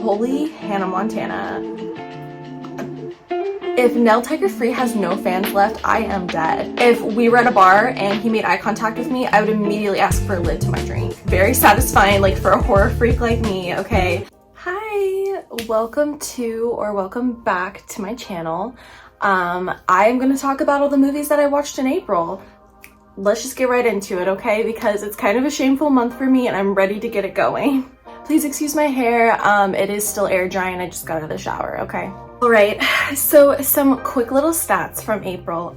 Holy Hannah Montana. If Nell Tiger Free has no fans left, I am dead. If we were at a bar and he made eye contact with me, I would immediately ask for a lid to my drink. Very satisfying, like for a horror freak like me, okay? Hi, welcome back to my channel. I am gonna talk about all the movies that I watched in April. Let's just get right into it, okay? Because it's kind of a shameful month for me and I'm ready to get it going. Please excuse my hair, it is still air drying. I just got out of the shower, okay? All right, so some quick little stats from April.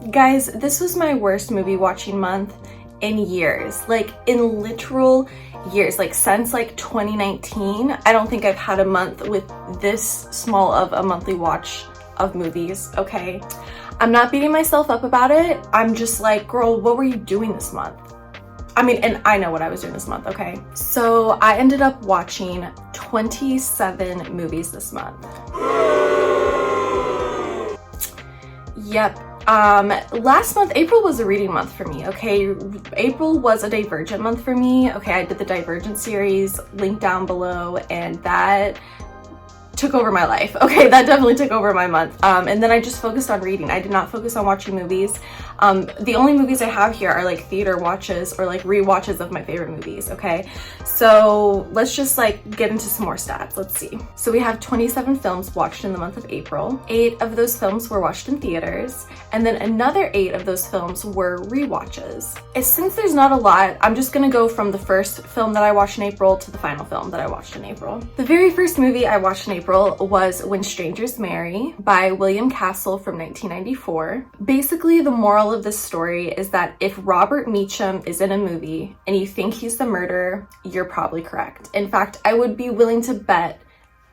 Guys, this was my worst movie watching month in years, like in literal years, like since like 2019. I don't think I've had a month with this small of a monthly watch of movies, okay? I'm not beating myself up about it. I'm just like, girl, what were you doing this month? I mean, and I know what I was doing this month, okay? So I ended up watching 27 movies this month. Yep. Last month, April was a reading month for me, okay? April was a Divergent month for me. Okay, I did the Divergent series, link down below, and that took over my life. Okay, that definitely took over my month. And then I just focused on reading. I did not focus on watching movies. The only movies I have here are like theater watches or like rewatches of my favorite movies, okay? So let's just like get into some more stats. Let's see. So we have 27 films watched in the month of April. 8 of those films were watched in theaters, and then another 8 of those films were rewatches. And since there's not a lot, I'm just gonna go from the first film that I watched in April to the final film that I watched in April. The very first movie I watched in April was When Strangers Marry by William Castle from 1994. Basically, the moral of this story is that if Robert Meacham is in a movie and you think he's the murderer, you're probably correct. In fact, I would be willing to bet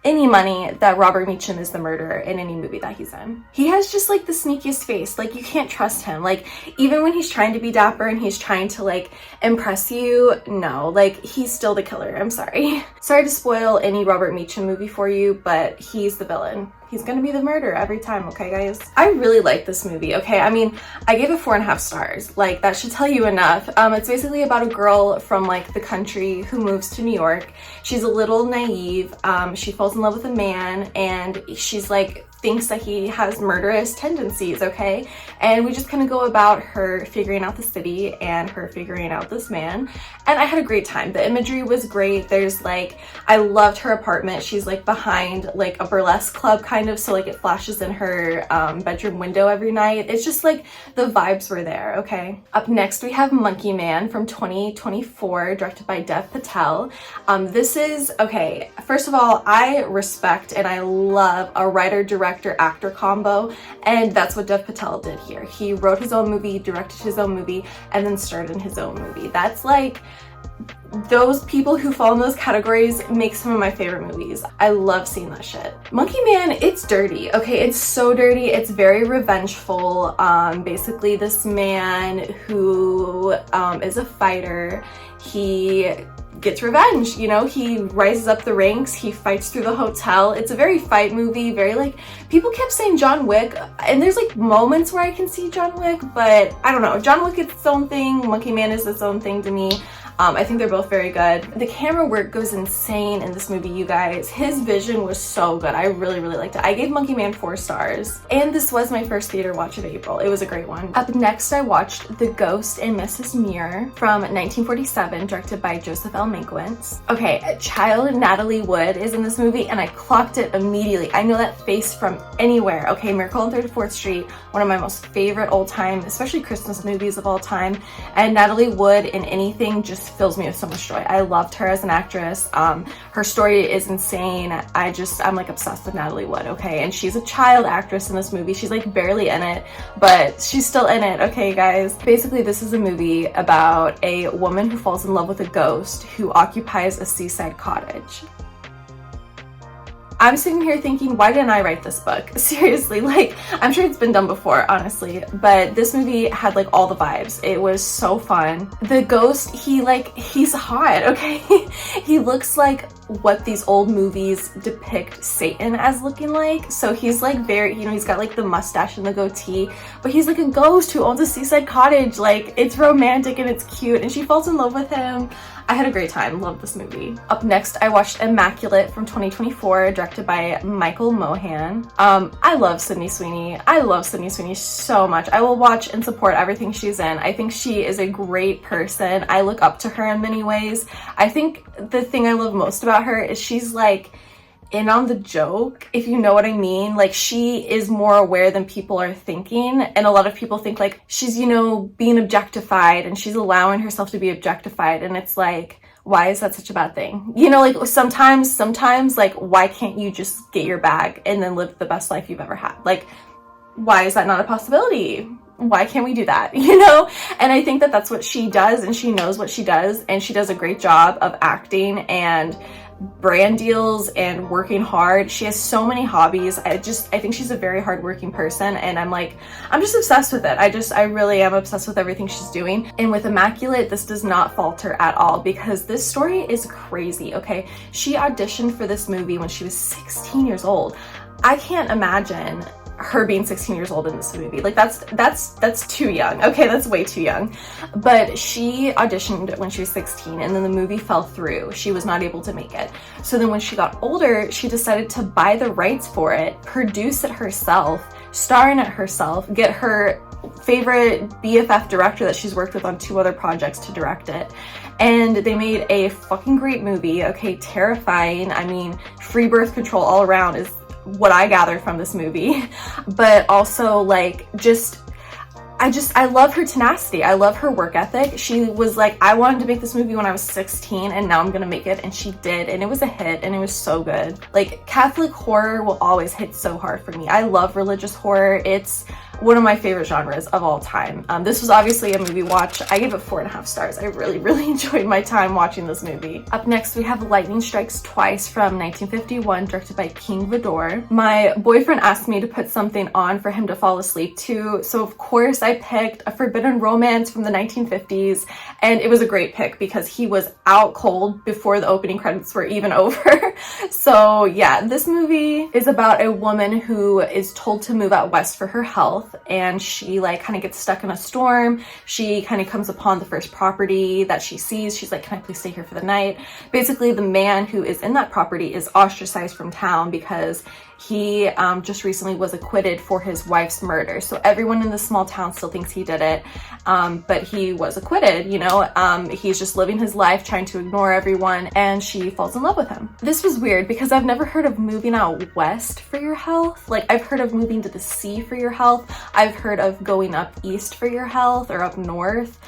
any money that Robert Meacham is the murderer in any movie that he's in. He has just like the sneakiest face. Like, you can't trust him. Like, even when he's trying to be dapper and he's trying to like impress you, no, like he's still the killer. I'm sorry. Sorry to spoil any Robert Meacham movie for you, but he's the villain. He's gonna be the murderer every time, okay guys? I really like this movie, okay? I mean, I gave it 4.5 stars. Like, that should tell you enough. It's basically about a girl from like the country who moves to New York. She's a little naive. She falls in love with a man and she's like, thinks that he has murderous tendencies, okay? And we just kind of go about her figuring out the city and her figuring out this man. And I had a great time. The imagery was great. There's like, I loved her apartment. She's like behind like a burlesque club kind of, so like it flashes in her bedroom window every night. It's just like the vibes were there, okay? Up next we have Monkey Man from 2024, directed by Dev Patel. This is, okay, first of all, I respect and I love a writer-director-actor combo, and that's what Dev Patel did here. He wrote his own movie, directed his own movie, and then starred in his own movie. That's like, those people who fall in those categories make some of my favorite movies. I love seeing that shit. Monkey Man, it's dirty, okay? It's so dirty. It's very revengeful. Basically, this man who is a fighter, he gets revenge, you know? He rises up the ranks, he fights through the hotel. It's a very fight movie, very like, people kept saying John Wick, and there's like moments where I can see John Wick, but I don't know. John Wick is its own thing, Monkey Man is its own thing to me. I think they're both very good. The camera work goes insane in this movie, you guys. His vision was so good. I really, really liked it. I gave Monkey Man 4 stars. And this was my first theater watch of April. It was a great one. Up next, I watched The Ghost and Mrs. Muir from 1947, directed by Joseph L. Mankiewicz. Okay, child Natalie Wood is in this movie, and I clocked it immediately. I know that face from anywhere. Okay, Miracle on 34th Street, one of my most favorite old time, especially Christmas movies of all time. And Natalie Wood in anything just fills me with so much joy. I loved her as an actress. Her story is insane. I'm like obsessed with Natalie Wood, okay? And she's a child actress in this movie. She's like barely in it, but she's still in it, okay guys? Basically, this is a movie about a woman who falls in love with a ghost who occupies a seaside cottage. I'm sitting here thinking, why didn't I write this book? Seriously, like, I'm sure it's been done before, honestly, but this movie had like all the vibes. It was so fun. The ghost, he's hot, okay? He looks like what these old movies depict Satan as looking like. So he's like very, you know, he's got like the mustache and the goatee, but he's like a ghost who owns a seaside cottage. Like, it's romantic and it's cute, and she falls in love with him. I had a great time. Loved this movie. Up next, I watched Immaculate from 2024, directed by Michael Mohan. I love Sydney Sweeney. I love Sydney Sweeney so much. I will watch and support everything she's in. I think she is a great person. I look up to her in many ways. I think the thing I love most about her is she's like in on the joke, if you know what I mean. Like, she is more aware than people are thinking, and a lot of people think like she's, you know, being objectified and she's allowing herself to be objectified, and it's like, why is that such a bad thing? You know, like sometimes like, why can't you just get your bag and then live the best life you've ever had? Like, why is that not a possibility? Why can't we do that? You know? And I think that that's what she does, and she knows what she does, and she does a great job of acting and brand deals and working hard. She has so many hobbies. I think she's a very hardworking person, and I'm just obsessed with it. I really am obsessed with everything she's doing. And with Immaculate, this does not falter at all, because this story is crazy, okay? She auditioned for this movie when she was 16 years old. I can't imagine her being 16 years old in this movie. Like, that's too young. Okay, that's way too young. But she auditioned when she was 16, and then the movie fell through. She was not able to make it. So then when she got older, she decided to buy the rights for it, produce it herself, star in it herself, get her favorite BFF director that she's worked with on 2 other projects to direct it. And they made a fucking great movie. Okay, terrifying. I mean, free birth control all around is what I gather from this movie. But also, like, I love her tenacity. I love her work ethic. She was like, I wanted to make this movie when I was 16, and now I'm gonna make it, and she did, and it was a hit, and it was so good. Like, Catholic horror will always hit so hard for me. I love religious horror. It's one of my favorite genres of all time. This was obviously a movie watch. I gave it 4.5 stars. I really, really enjoyed my time watching this movie. Up next, we have Lightning Strikes Twice from 1951, directed by King Vidor. My boyfriend asked me to put something on for him to fall asleep to, so of course I picked A Forbidden Romance from the 1950s, and it was a great pick because he was out cold before the opening credits were even over. So yeah, this movie is about a woman who is told to move out west for her health, and she like kind of gets stuck in a storm. She kind of comes upon the first property that she sees. She's like, can I please stay here for the night? Basically, the man who is in that property is ostracized from town because he just recently was acquitted for his wife's murder. So everyone in this small town still thinks he did it, but he was acquitted, you know? He's just living his life, trying to ignore everyone, and she falls in love with him. This was weird because I've never heard of moving out west for your health. Like, I've heard of moving to the sea for your health. I've heard of going up east for your health, or up north.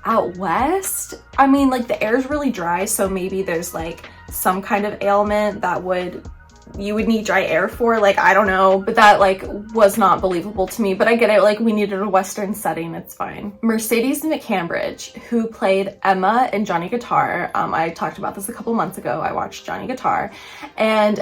Out west? I mean, like, the air is really dry, so maybe there's like some kind of ailment that you would need dry air for, like, I don't know, but that like was not believable to me. But I get it, like, we needed a western setting, it's fine. Mercedes McCambridge, who played Emma in Johnny Guitar, I talked about this a couple months ago. I watched Johnny Guitar, and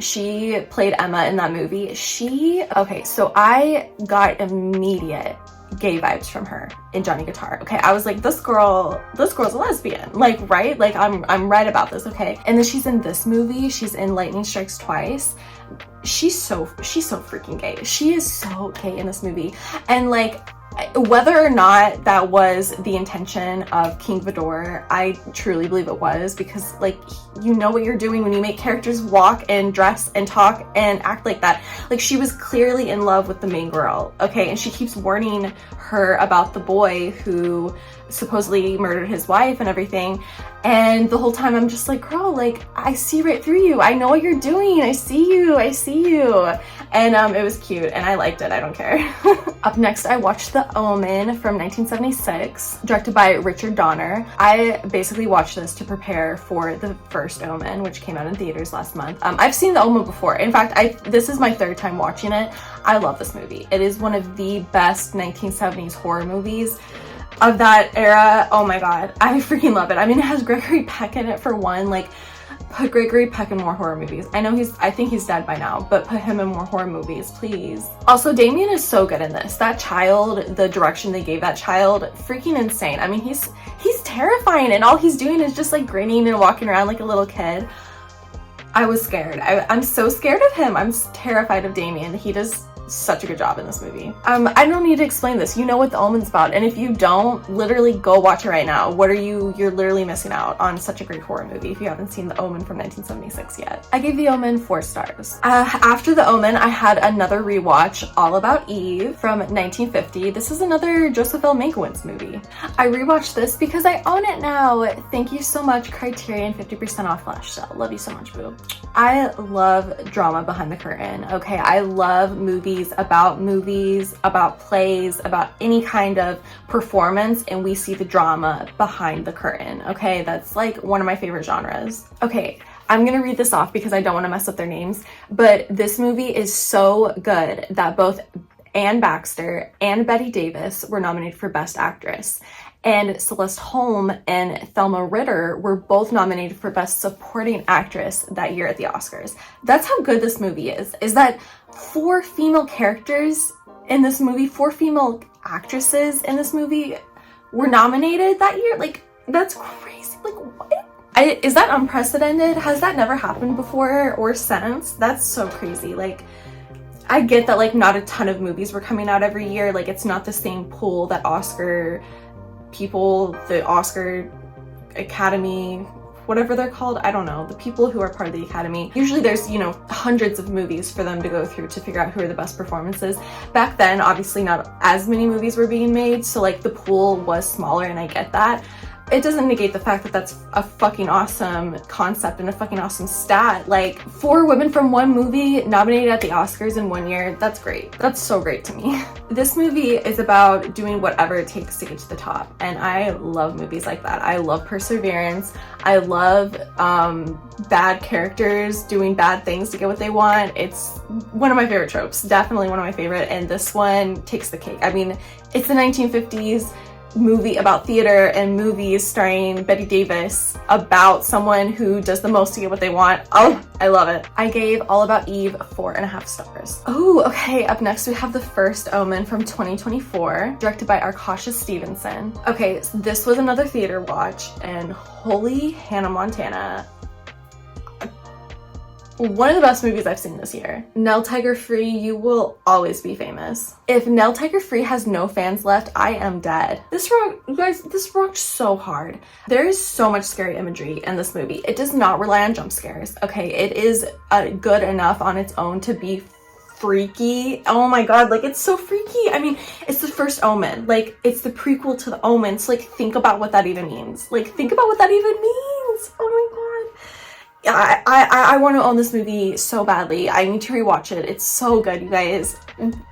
she played Emma in that movie. Okay, so I got immediate gay vibes from her in Johnny Guitar. Okay, I was like, this girl's a lesbian, like, right? Like, I'm right about this, okay? And then she's in this movie. She's in Lightning Strikes Twice. She's so freaking gay. She is so gay in this movie. And like, whether or not that was the intention of King Vidor, I truly believe it was, because like, you know what you're doing when you make characters walk and dress and talk and act like that. Like, she was clearly in love with the main girl, okay? And she keeps warning her about the boy who supposedly murdered his wife and everything. And the whole time I'm just like, girl, like, I see right through you. I know what you're doing. I see you. And it was cute, and I liked it. I don't care. Up next, I watched The Omen from 1976, directed by Richard Donner. I basically watched this to prepare for The First Omen, which came out in theaters last month. I've seen The Omen before. In fact, this is my 3rd time watching it. I love this movie. It is one of the best 1970s horror movies of that era. Oh my god, I freaking love it. I mean, it has Gregory Peck in it for one. Like, put Gregory Peck in more horror movies. I think he's dead by now, but put him in more horror movies, please. Also, Damien is so good in this. That child, the direction they gave that child, freaking insane. I mean, he's terrifying, and all he's doing is just like grinning and walking around like a little kid. I was scared. I'm so scared of him. I'm terrified of Damien. He does such a good job in this movie. I don't need to explain this. You know what The Omen's about, and if you don't, literally go watch it right now. You're literally missing out on such a great horror movie if you haven't seen The Omen from 1976 yet. I gave The Omen 4 stars. After The Omen, I had another rewatch, All About Eve from 1950. This is another Joseph L. Mankiewicz movie. I rewatched this because I own it now. Thank you so much, Criterion, 50% off flash sale. Love you so much, boo. I love drama behind the curtain, okay? I love movies, about plays, about any kind of performance, and we see the drama behind the curtain, okay? That's like one of my favorite genres. Okay, I'm gonna read this off because I don't want to mess up their names, but this movie is so good that both Anne Baxter and Bette Davis were nominated for Best Actress. And Celeste Holm and Thelma Ritter were both nominated for Best Supporting Actress that year at the Oscars. That's how good this movie is that 4 female characters in this movie, 4 female actresses in this movie were nominated that year. Like, that's crazy. Like, what? Is that unprecedented? Has that never happened before or since? That's so crazy. Like, I get that, like, not a ton of movies were coming out every year. Like, it's not the same pool that Oscar people, the Oscar Academy, whatever they're called, I don't know, the people who are part of the Academy. Usually there's, you know, hundreds of movies for them to go through to figure out who are the best performances. Back then, obviously not as many movies were being made, so like the pool was smaller, and I get that. It doesn't negate the fact that that's a fucking awesome concept and a fucking awesome stat. Like, 4 women from one movie nominated at the Oscars in 1 year, that's great. That's so great to me. This movie is about doing whatever it takes to get to the top, and I love movies like that. I love perseverance. I love bad characters doing bad things to get what they want. It's one of my favorite tropes, definitely one of my favorite, and this one takes the cake. I mean, it's the 1950s movie about theater and movies starring Bette Davis about someone who does the most to get what they want. Oh, I love it. I gave All About Eve 4.5 stars. Oh, okay, up next we have The First Omen from 2024, directed by Arkasha Stevenson. Okay, so this was another theater watch, and holy Hannah Montana. One of the best movies I've seen this year. Nell Tiger Free, you will always be famous. If Nell Tiger Free has no fans left, I am dead. This rocked so hard. There is so much scary imagery in this movie. It does not rely on jump scares, okay? It is good enough on its own to be freaky. Oh my god, like, it's so freaky. I mean, it's The First Omen. Like, it's the prequel to The Omen, so like, think about what that even means. Like, think about what that even means. Oh my god. Yeah, I want to own this movie so badly. I need to rewatch it. It's so good, you guys.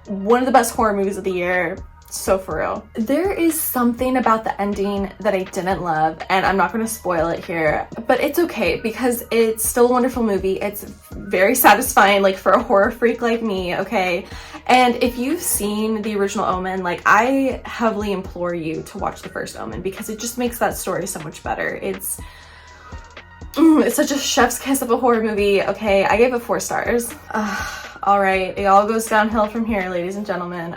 One of the best horror movies of the year. So for real. There is something about the ending that I didn't love, and I'm not going to spoil it here, but it's okay because it's still a wonderful movie. It's very satisfying, like, for a horror freak like me, okay? And if you've seen the original Omen, like, I heavily implore you to watch The First Omen because it just makes that story so much better. It's such a chef's kiss of a horror movie. Okay, I gave it 4 stars. All right, it all goes downhill from here, ladies and gentlemen.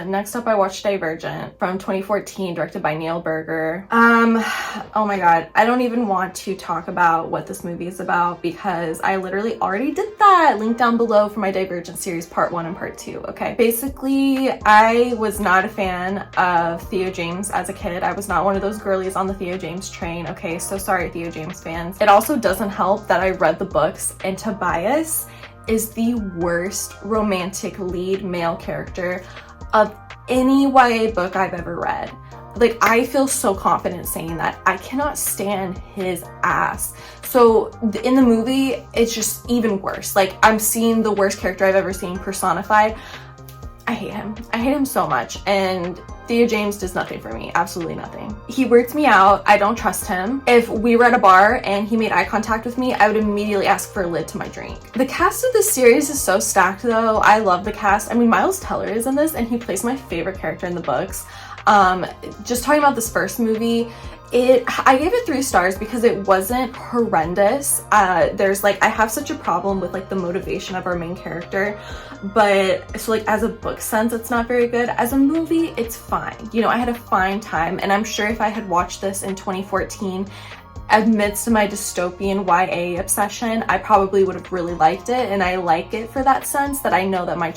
Next up, I watched Divergent from 2014, directed by Neil Berger. Oh my god, I don't even want to talk about what this movie is about because I literally already did that. Link down below for my Divergent series part 1 and part 2, okay? Basically, I was not a fan of Theo James as a kid. I was not one of those girlies on the Theo James train, okay? So sorry, Theo James fans. It also doesn't help that I read the books, and Tobias is the worst romantic lead male character of any YA book I've ever read. Like, I feel so confident saying that. I cannot stand his ass. So in the movie, it's just even worse. Like, I'm seeing the worst character I've ever seen personified. I hate him. I hate him so much. And Theo James does nothing for me. Absolutely nothing. He weirds me out. I don't trust him. If we were at a bar and he made eye contact with me, I would immediately ask for a lid to my drink. The cast of this series is so stacked though. I love the cast. I mean, Miles Teller is in this and he plays my favorite character in the books. Just talking about this first movie, I gave it 3 stars because it wasn't horrendous. There's like, I have such a problem with like the motivation of our main character, but so like as a book sense, it's not very good. As a movie, it's fine. You know, I had a fine time, and I'm sure if I had watched this in 2014, amidst my dystopian YA obsession, I probably would have really liked it, and I like it for that sense that I know that my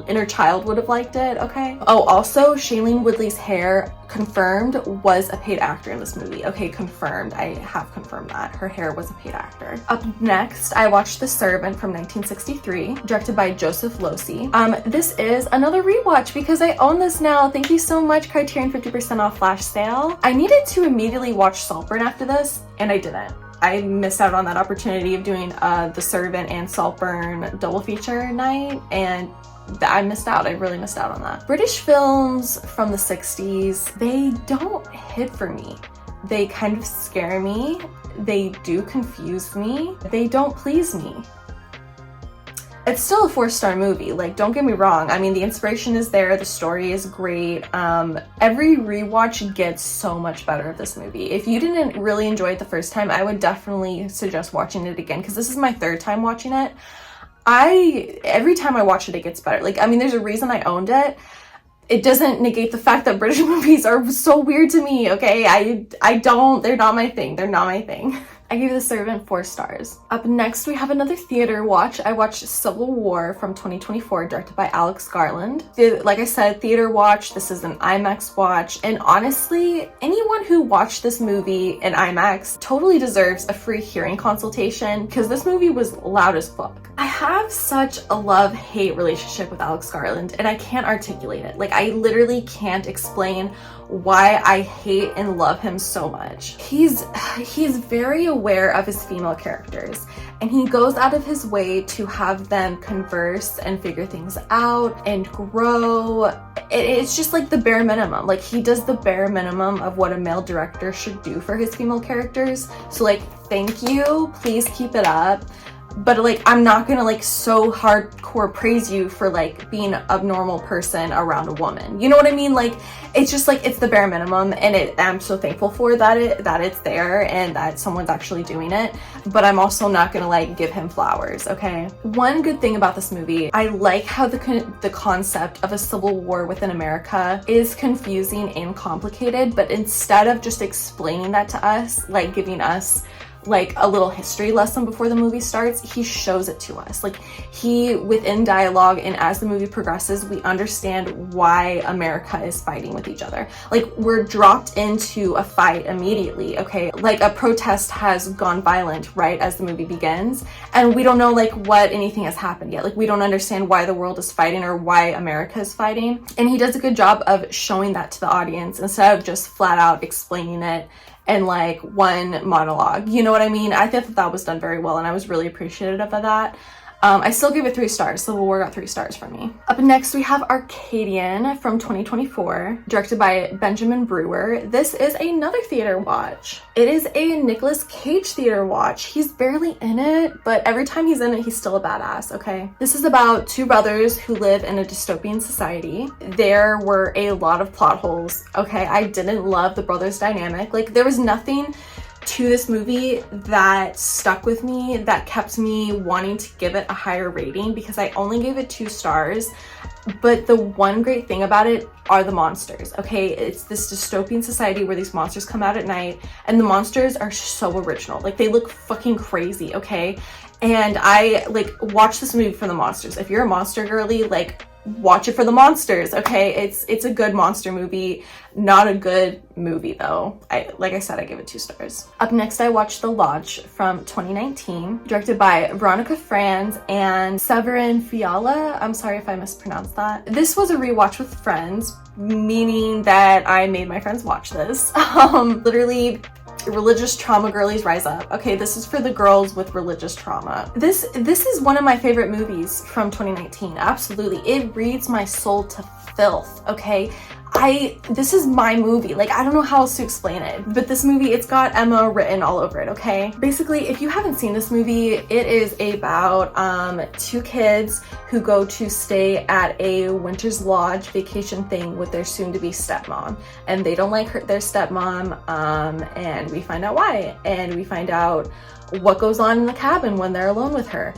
inner child would have liked it, okay? Oh, also, Shailene Woodley's hair, confirmed, was a paid actor in this movie. Okay, confirmed. I have confirmed that. Her hair was a paid actor. Up next, I watched The Servant from 1963, directed by Joseph Losey. This is another rewatch because I own this now. Thank you so much, Criterion 50% off flash sale. I needed to immediately watch Saltburn after this, and I didn't. I missed out on that opportunity of doing The Servant and Saltburn double feature night, and I missed out. I really missed out on that. British films from the 60s, they don't hit for me. They kind of scare me. They do confuse me. They don't please me. It's still a 4-star movie, like, don't get me wrong. I mean, the inspiration is there, the story is great. Every rewatch gets so much better of this movie. If you didn't really enjoy it the first time, I would definitely suggest watching it again, because this is my 3rd time watching it. Every time I watch it, it gets better. Like, I mean, there's a reason I owned it. It doesn't negate the fact that British movies are so weird to me, okay? They're not my thing. They're not my thing. I gave The Servant 4 stars. Up next, we have another theater watch. I watched Civil War from 2024, directed by Alex Garland. Like I said, theater watch. This is an IMAX watch. And honestly, anyone who watched this movie in IMAX totally deserves a free hearing consultation, because this movie was loud as fuck. I have such a love-hate relationship with Alex Garland, and I can't articulate it. Like, I literally can't explain why I hate and love him so much. He's very aware of his female characters, and he goes out of his way to have them converse and figure things out and grow. It's just like the bare minimum. Like, he does the bare minimum of what a male director should do for his female characters. So, like, thank you, please keep it up. But, like, I'm not gonna, like, so hardcore praise you for, like, being a normal person around a woman. You know what I mean? Like, it's just, like, it's the bare minimum, and I'm so thankful for that it's there and that someone's actually doing it. But I'm also not gonna, like, give him flowers, okay? One good thing about this movie, I like how the concept of a civil war within America is confusing and complicated, but instead of just explaining that to us, like, giving us like a little history lesson before the movie starts, he shows it to us. Like, he, within dialogue and as the movie progresses, we understand why America is fighting with each other. Like, we're dropped into a fight immediately, okay? Like, a protest has gone violent right as the movie begins, and we don't know, like, what anything has happened yet. Like, we don't understand why the world is fighting or why America is fighting. And he does a good job of showing that to the audience instead of just flat out explaining it and like one monologue. You know what I mean? I thought that was done very well, and I was really appreciative of that. I still give it 3 stars. Civil War got 3 stars from me. Up next, we have Arcadian from 2024, directed by Benjamin Brewer. This is another theater watch. It is a Nicolas Cage theater watch. He's barely in it, but every time he's in it, he's still a badass, okay? This is about 2 brothers who live in a dystopian society. There were a lot of plot holes, okay? I didn't love the brothers' dynamic. Like, there was nothing to this movie that stuck with me, that kept me wanting to give it a higher rating, because I only gave it 2 stars. But the one great thing about it are the monsters, okay? It's this dystopian society where these monsters come out at night, and the monsters are so original. Like, they look fucking crazy, okay? And I, like, watch this movie for the monsters. If you're a monster girly, like, watch it for the monsters, okay? It's a good monster movie, not a good movie though. Like I said, I give it 2 stars. Up next, I watched The Lodge from 2019, directed by Veronica Franz and Severin Fiala. I'm sorry if I mispronounced that. This was a rewatch with friends, meaning that I made my friends watch this. Literally, religious trauma girlies rise up. Okay, this is for the girls with religious trauma. This is one of my favorite movies from 2019. Absolutely. It reads my soul to filth, okay? This is my movie. Like, I don't know how else to explain it, but this movie, it's got Emma written all over it, okay? Basically, if you haven't seen this movie, it is about 2 kids who go to stay at a winter's lodge vacation thing with their soon-to-be stepmom, and they don't like their stepmom, and we find out why, and we find out what goes on in the cabin when they're alone with her.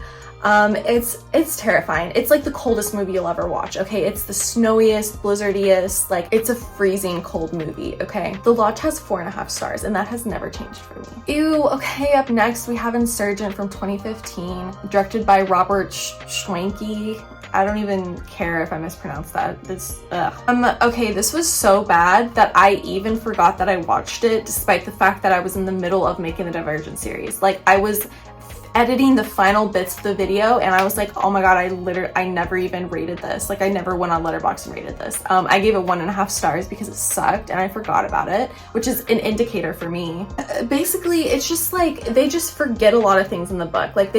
It's terrifying. It's like the coldest movie you'll ever watch, okay? It's the snowiest, blizzardiest, like it's a freezing cold movie, okay? The Lodge has 4.5 stars, and that has never changed for me. Ew, okay, up next we have Insurgent from 2015, directed by Robert Schwenke. I don't even care if I mispronounced that. Okay, this was so bad that I even forgot that I watched it, despite the fact that I was in the middle of making the Divergent series. Like, I was editing the final bits of the video and I was like, oh my god, I never even rated this. Like, I never went on Letterboxd and rated this. I gave it 1.5 stars because it sucked and I forgot about it, which is an indicator for me. Basically, it's just like they just forget a lot of things in the book. Like,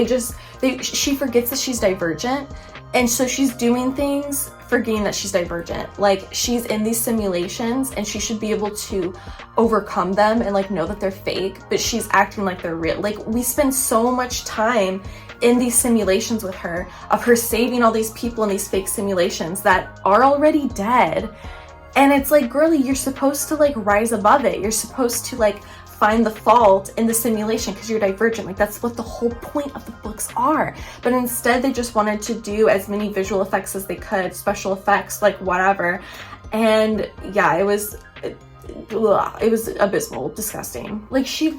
she forgets that she's divergent, and so she's doing things forgetting that she's divergent. Like, she's in these simulations and she should be able to overcome them and like know that they're fake, but she's acting like they're real. Like, we spend so much time in these simulations with her, of her saving all these people in these fake simulations that are already dead. And it's like, girlie, you're supposed to like rise above it. You're supposed to like find the fault in the simulation because you're divergent. Like, that's what the whole point of the books are. But instead they just wanted to do as many visual effects as they could, special effects, like whatever. And yeah, it was abysmal, disgusting. Like, she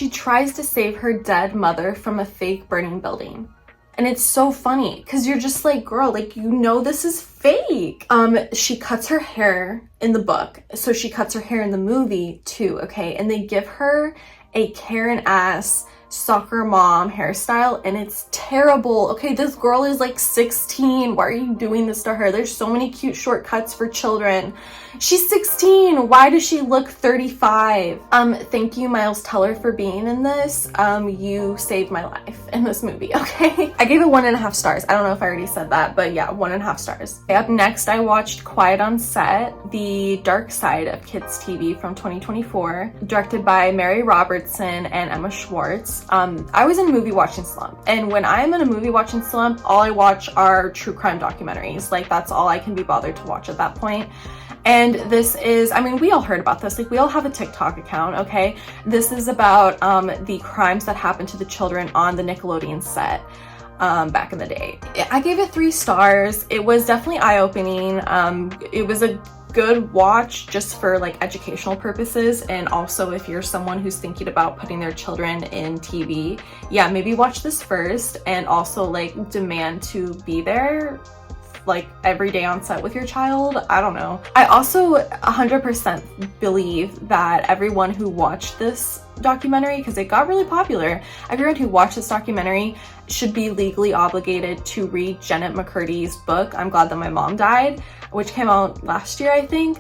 tries to save her dead mother from a fake burning building. And it's so funny because you're just like, girl, like, you know this is fake. She cuts her hair in the book, so she cuts her hair in the movie too, okay? And they give her a Karen-ass soccer mom hairstyle and it's terrible. Okay, this girl is like 16. Why are you doing this to her? There's so many cute shortcuts for children. She's 16. Why does she look 35? Thank you, Miles Teller, for being in this. You saved my life in this movie, okay? I gave it 1.5 stars. I don't know if I already said that, but yeah, 1.5 stars. Okay, up next, I watched Quiet on Set, the dark side of kids TV from 2024, directed by Mary Robertson and Emma Schwartz. I was in a movie watching slump, and when I'm in a movie watching slump, all I watch are true crime documentaries. Like, that's all I can be bothered to watch at that point. And this is, I mean, we all heard about this. Like, we all have a TikTok account, okay? This is about the crimes that happened to the children on the Nickelodeon set back in the day. I gave it 3 stars. It was definitely eye-opening. It was a good watch just for like educational purposes, and also if you're someone who's thinking about putting their children in TV, yeah, maybe watch this first and also like demand to be there like every day on set with your child. I don't know. I also 100% believe that everyone who watched this documentary, because it got really popular, everyone who watched this documentary should be legally obligated to read Janet McCurdy's book, I'm Glad That My Mom Died, which came out last year, I think.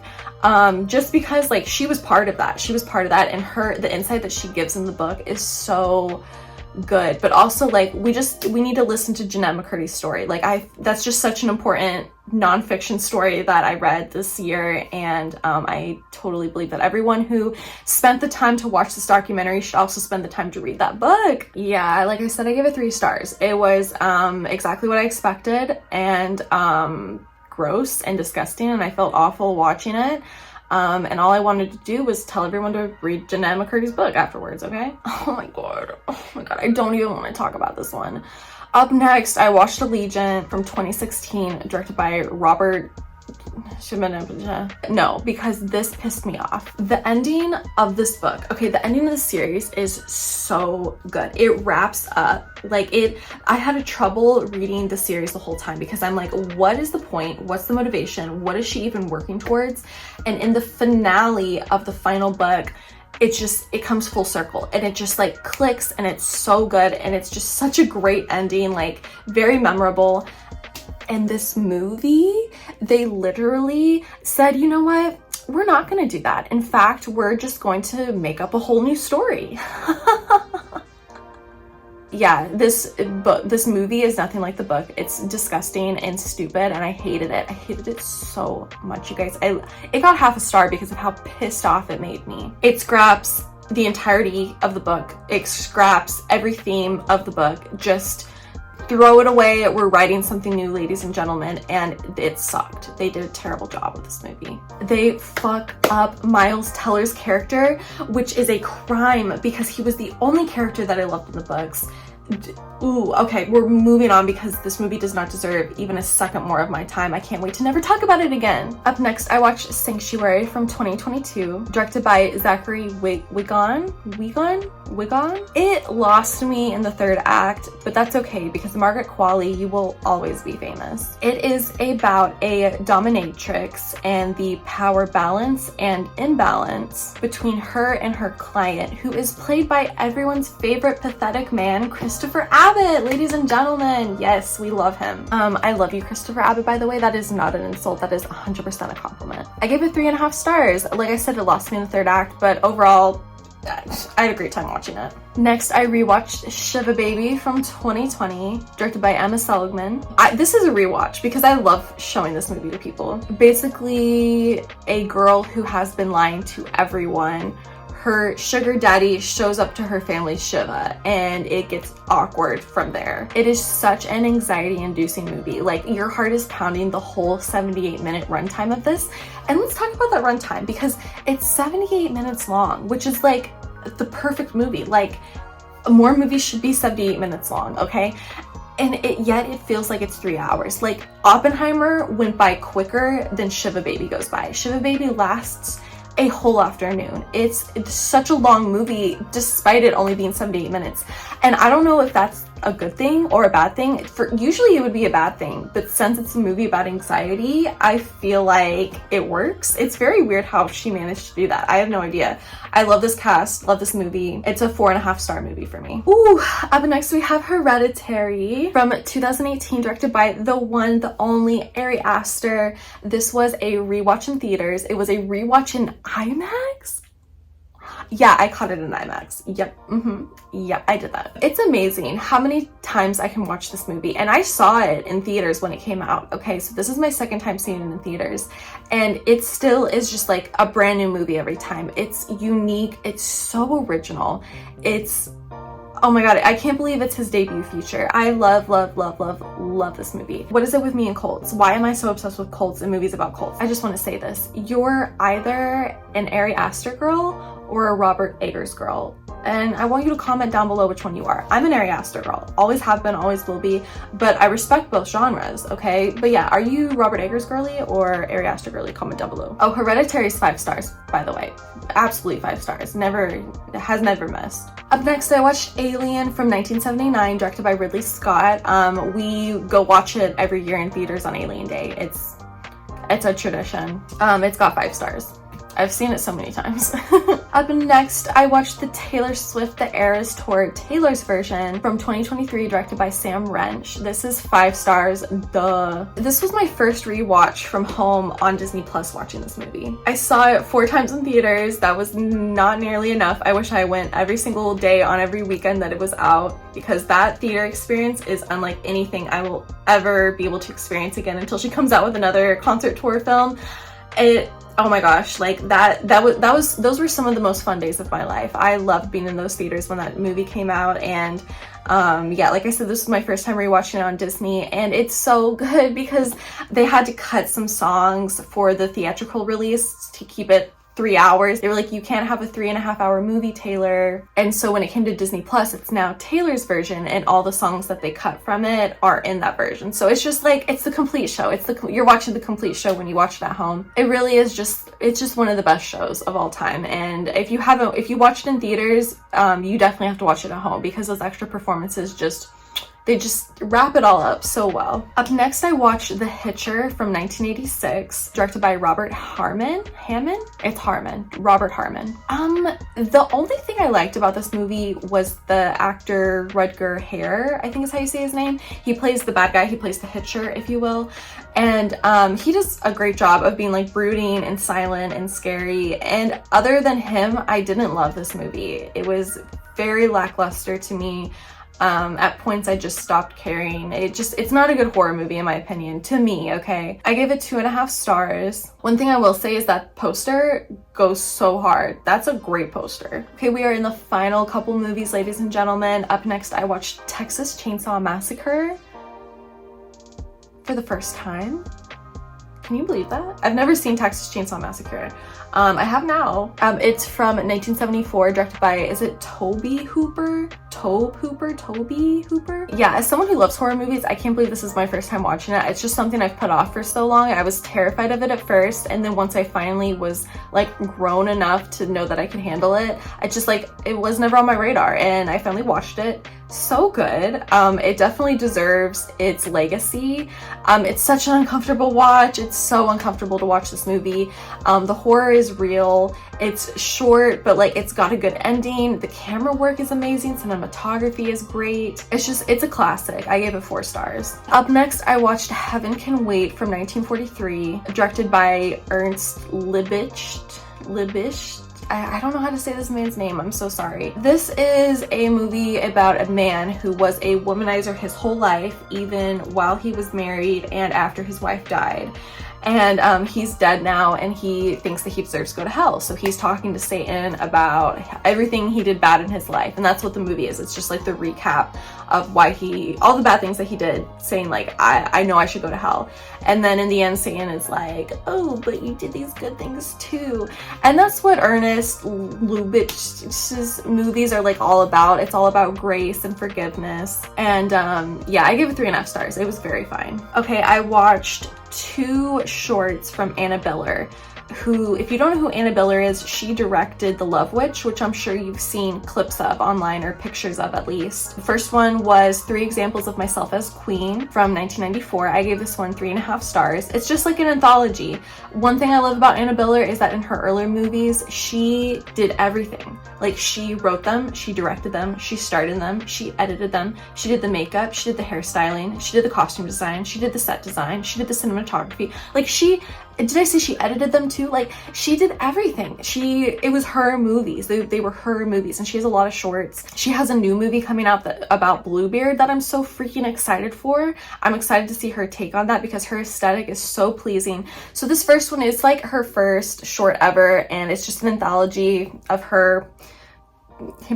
Just because like she was part of that. She was part of that, and the insight that she gives in the book is so good. But also like we need to listen to Jeanette McCurdy's story. Like that's just such an important nonfiction story that I read this year, and I totally believe that everyone who spent the time to watch this documentary should also spend the time to read that book. Yeah, like I said, I gave it 3 stars. It was exactly what I expected, and gross and disgusting, and I felt awful watching it. And all I wanted to do was tell everyone to read Jeanette McCurdy's book afterwards, okay? Oh my god, I don't even want to talk about this one. Up next, I watched Allegiant from 2016, directed by Robert... No, because this pissed me off. The ending of this book, okay, the ending of the series is so good. It wraps up, like I had trouble reading the series the whole time because I'm like, what is the point? What's the motivation? What is she even working towards? And in the finale of the final book, it comes full circle and it just like clicks, and it's so good, and it's just such a great ending, like very memorable. And this movie, they literally said, you know what? We're not going to do that. In fact, we're just going to make up a whole new story. Yeah, this movie is nothing like the book. It's disgusting and stupid, and I hated it. I hated it so much, you guys. It got 0.5 star because of how pissed off it made me. It scraps the entirety of the book. It scraps every theme of the book. Just throw it away. We're writing something new, ladies and gentlemen, and it sucked. They did a terrible job with this movie. They fuck up Miles Teller's character, which is a crime because he was the only character that I loved in the books. Ooh, okay, we're moving on because this movie does not deserve even a second more of my time. I can't wait to never talk about it again. Up next, I watched Sanctuary from 2022, directed by Zachary Wigan. It lost me in the third act, but that's okay because Margaret Qualley, you will always be famous. It is about a dominatrix and the power balance and imbalance between her and her client, who is played by everyone's favorite pathetic man, Christopher Abbott, ladies and gentlemen. Yes, we love him. I love you, Christopher Abbott, by the way. That is not an insult. That is 100% a compliment. I gave it 3.5 stars. Like I said, it lost me in the third act, but overall, I had a great time watching it. Next, I rewatched Shiva Baby from 2020, directed by Emma Seligman. This is a rewatch because I love showing this movie to people. Basically, a girl who has been lying to everyone. Her sugar daddy shows up to her family Shiva, and it gets awkward from there. It is such an anxiety-inducing movie. Like, your heart is pounding the whole 78-minute runtime of this. And let's talk about that runtime because it's 78 minutes long, which is like the perfect movie. Like, more movies should be 78 minutes long, okay? And yet it feels like it's 3 hours. Like, Oppenheimer went by quicker than Shiva Baby goes by. Shiva Baby lasts a whole afternoon. It's such a long movie despite it only being 78 minutes. And I don't know if that's a good thing or a bad thing. Usually it would be a bad thing, but since it's a movie about anxiety, I feel like it works. It's very weird how she managed to do that. I have no idea. I love this cast, love this movie. It's a 4.5 star movie for me. Ooh, up next we have Hereditary from 2018, directed by the one, the only Ari Aster. This was a rewatch in theaters. It was a rewatch in IMAX? Yeah, I caught it in IMAX. Yep. Yeah, I did that. It's amazing how many times I can watch this movie. And I saw it in theaters when it came out. Okay, so this is my second time seeing it in theaters. And it still is just like a brand new movie every time. It's unique. It's so original. It's, oh my god, I can't believe it's his debut feature. I love this movie. What is it with me and cults? Why am I so obsessed with cults and movies about cults? I just want to say this. You're either an Ari Aster girl or a Robert Eggers girl. And I want you to comment down below which one you are. I'm an Ari Aster girl. Always have been, always will be. But I respect both genres, okay? But yeah, are you Robert Eggers girly or Ari Aster girly? Comment down below. Oh, Hereditary is 5 stars, by the way. Absolutely 5 stars. Has never missed. Up next, I watched Alien from 1979, directed by Ridley Scott. We go watch it every year in theaters on Alien Day. It's a tradition. It's got 5 stars. I've seen it so many times. Up next, I watched the Taylor Swift The Eras Tour Taylor's version from 2023, directed by Sam Wrench. This is 5 stars, duh. This was my first rewatch from home on Disney Plus watching this movie. I saw it 4 times in theaters. That was not nearly enough. I wish I went every single day on every weekend that it was out, because that theater experience is unlike anything I will ever be able to experience again until she comes out with another concert tour film. Oh my gosh, like those were some of the most fun days of my life. I loved being in those theaters when that movie came out. And yeah, like I said, this was my first time rewatching it on Disney, and it's so good because they had to cut some songs for the theatrical release to keep it 3 hours. They were like, you can't have a 3.5 hour movie, Taylor. And so when it came to Disney Plus, it's now Taylor's version, and all the songs that they cut from it are in that version. So it's just like, it's the complete show. You're watching the complete show when you watch it at home. It really is it's just one of the best shows of all time. And if you watch it in theaters, you definitely have to watch it at home because those extra performances they just wrap it all up so well. Up next, I watched The Hitcher from 1986, directed by Robert Harmon. It's Harmon. Robert Harmon. The only thing I liked about this movie was the actor Rutger Hauer, I think is how you say his name. He plays the bad guy. He plays the Hitcher, if you will. And he does a great job of being like brooding and silent and scary. And other than him, I didn't love this movie. It was very lackluster to me. At points I just stopped caring. It's not a good horror movie in my opinion, to me, okay? I gave it 2.5 stars. One thing I will say is that poster goes so hard. That's a great poster. Okay, we are in the final couple movies, ladies and gentlemen. Up next, I watched Texas Chainsaw Massacre for the first time. Can you believe that? I've never seen Texas Chainsaw Massacre. I have now. It's from 1974, directed by, is it Toby Hooper? Toby Hooper? Yeah, as someone who loves horror movies, I can't believe this is my first time watching it. It's just something I've put off for so long. I was terrified of it at first, and then once I finally was like grown enough to know that I could handle it, it was never on my radar, and I finally watched it. So good. It definitely deserves its legacy. It's such an uncomfortable watch. It's so uncomfortable to watch this movie. The horror is real. It's short, but like it's got a good ending. The camera work is amazing. Cinematography is great. It's a classic. I gave it 4 stars. Up next, I watched Heaven Can Wait from 1943, directed by Ernst Liebischt. I don't know how to say this man's name. I'm so sorry. This is a movie about a man who was a womanizer his whole life, even while he was married and after his wife died. And he's dead now, and he thinks that he deserves to go to hell. So he's talking to Satan about everything he did bad in his life. And that's what the movie is. It's just like the recap of why all the bad things that he did, saying like, I know I should go to hell. And then in the end, Satan is like, oh, but you did these good things too. And that's what Ernest Lubitsch's movies are like all about. It's all about grace and forgiveness. And yeah, I gave it 3.5 stars. It was very fine. Okay, I watched 2 shorts from Annabella, who, if you don't know who Annabella is, she directed The Love Witch, which I'm sure you've seen clips of online, or pictures of at least. The first one was 3 Examples of Myself as Queen from 1994. I gave this one 3.5 stars. It's just like an anthology. One thing I love about Annabella is that in her earlier movies, she did everything. Like, she wrote them, she directed them, she starred in them, she edited them, she did the makeup, she did the hairstyling, she did the costume design, she did the set design, she did the cinematography. Like, did I say she edited them too? Like, she did everything. It was her movies. They were her movies, and she has a lot of shorts. She has a new movie coming out about Bluebeard that I'm so freaking excited for. I'm excited to see her take on that because her aesthetic is so pleasing. So this first one is like her first short ever, and it's just an anthology of her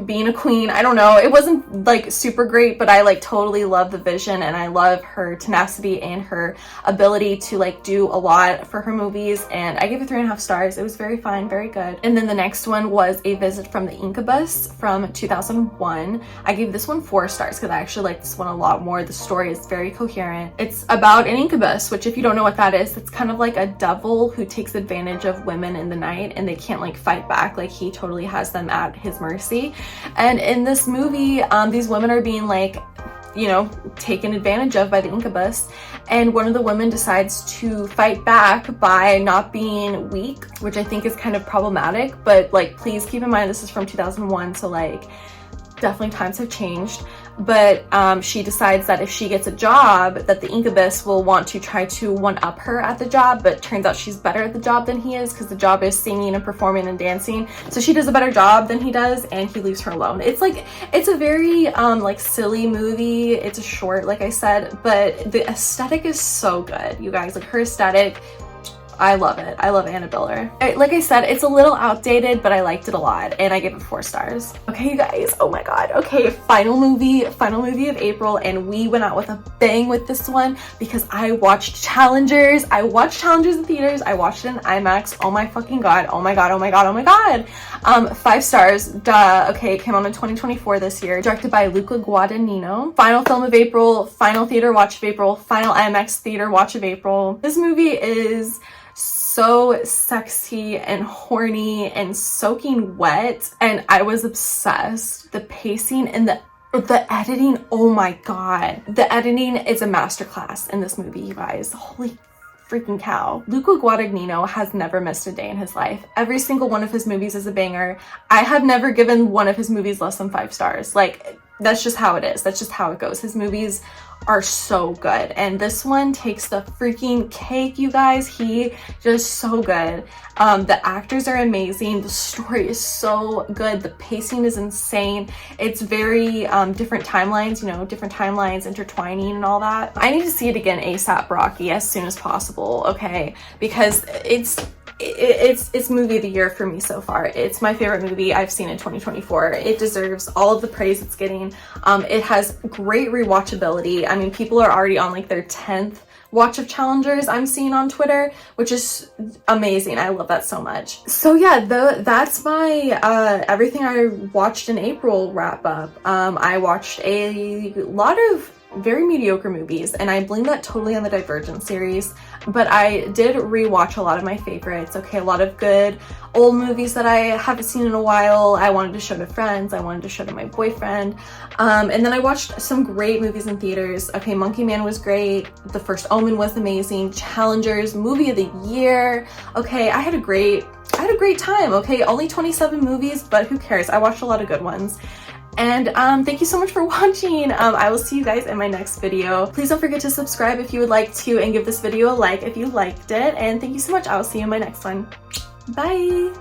being a queen. I don't know, it wasn't like super great, but I like totally love the vision, and I love her tenacity and her ability to like do a lot for her movies, and I gave it 3.5 stars. It was very fine, very good. And then the next one was A Visit from the Incubus from 2001. I gave this one 4 stars because I actually like this one a lot more. The story is very coherent. It's about an incubus, which if you don't know what that is, it's kind of like a devil who takes advantage of women in the night, and they can't like fight back. Like, he totally has them at his mercy. And in this movie, these women are being like, you know, taken advantage of by the incubus, and one of the women decides to fight back by not being weak, which I think is kind of problematic. But like, please keep in mind this is from 2001, so like definitely times have changed. But she decides that if she gets a job, that the incubus will want to try to one-up her at the job, but turns out she's better at the job than he is, because the job is singing and performing and dancing. So she does a better job than he does, and he leaves her alone. It's like, it's a very like silly movie. It's a short, like I said, but the aesthetic is so good, you guys. Like, her aesthetic, I love it. I love Annabella. Like I said, it's a little outdated, but I liked it a lot, and I gave it 4 stars. Okay, you guys, oh my god. Okay, final movie of April, and we went out with a bang with this one because I watched Challengers. I watched Challengers in theaters. I watched it in IMAX. Oh my fucking god. Oh my god. Oh my god. Oh my god. 5 stars. Duh. Okay, it came out in 2024 this year. Directed by Luca Guadagnino. Final film of April. Final theater watch of April. Final IMAX theater watch of April. This movie is so sexy and horny and soaking wet, and I was obsessed. The pacing and the editing, oh my god. The editing is a masterclass in this movie, you guys. Holy freaking cow. Luca Guadagnino has never missed a day in his life. Every single one of his movies is a banger. I have never given one of his movies less than 5 stars. Like, that's just how it is. That's just how it goes. His movies are so good, and this one takes the freaking cake, you guys. He just so good. The actors are amazing. The story is so good. The pacing is insane. It's very different timelines, you know, different timelines intertwining and all that. I need to see it again ASAP Rocky as soon as possible, okay? Because it's movie of the year for me so far. It's my favorite movie I've seen in 2024. It deserves all of the praise it's getting. It has great rewatchability. I mean, people are already on like their 10th watch of challengers I'm seeing on Twitter, which is amazing. I love that so much. So yeah, that's my everything I watched in April wrap up. I watched a lot of very mediocre movies, and I blame that totally on the Divergent series, but I did rewatch a lot of my favorites. Okay, a lot of good old movies that I haven't seen in a while. I wanted to show to friends, I wanted to show to my boyfriend, and then I watched some great movies in theaters. Okay, Monkey Man was great, The First Omen was amazing, Challengers, movie of the year. Okay, I had a great time. Okay, only 27 movies, but who cares? I watched a lot of good ones. And thank you so much for watching. I will see you guys in my next video. Please don't forget to subscribe if you would like to, and give this video a like if you liked it. And thank you so much. I will see you in my next one. Bye.